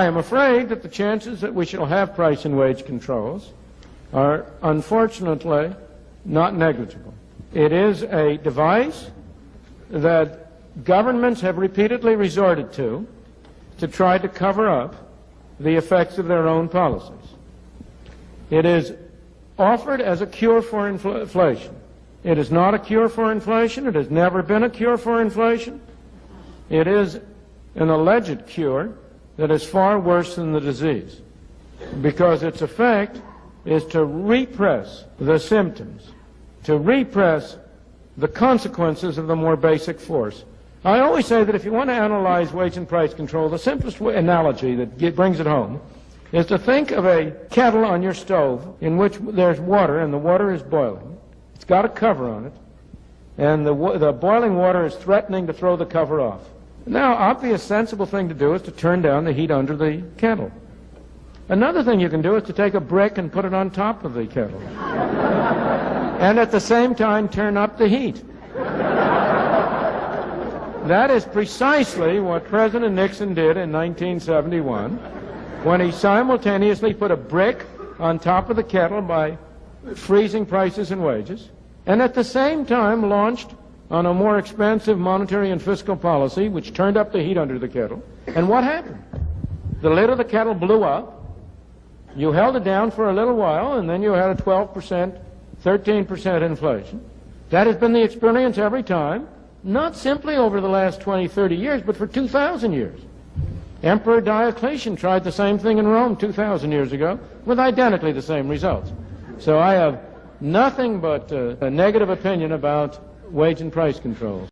I am afraid that the chances that we shall have price and wage controls are unfortunately not negligible. It is a device that governments have repeatedly resorted to try to cover up the effects of their own policies. It is offered as a cure for inflation. It is not a cure for inflation. It has never been a cure for inflation. It is an alleged cure that is far worse than the disease, because its effect is to repress the symptoms, to repress the consequences of the more basic force. I always say that if you want to analyze wage and price control, the simplest analogy that brings it home is to think of a kettle on your stove in which there's water, and the water is boiling. It's got a cover on it, and the boiling water is threatening to throw the cover off. Now, obvious, sensible thing to do is to turn down the heat under the kettle. Another thing you can do is to take a brick and put it on top of the kettle, and at the same time turn up the heat. That is precisely what President Nixon did in 1971, when he simultaneously put a brick on top of the kettle by freezing prices and wages, and at the same time launched on a more expansive monetary and fiscal policy which turned up the heat under the kettle. And what happened? The lid of the kettle blew up. You held it down for a little while, and then you had a 12%, 13% inflation. That has been the experience every time, not simply over the last 20, 30 years, but for 2,000 years. Emperor Diocletian tried the same thing in Rome 2,000 years ago with identically the same results. So I have nothing but a negative opinion about wage and price controls.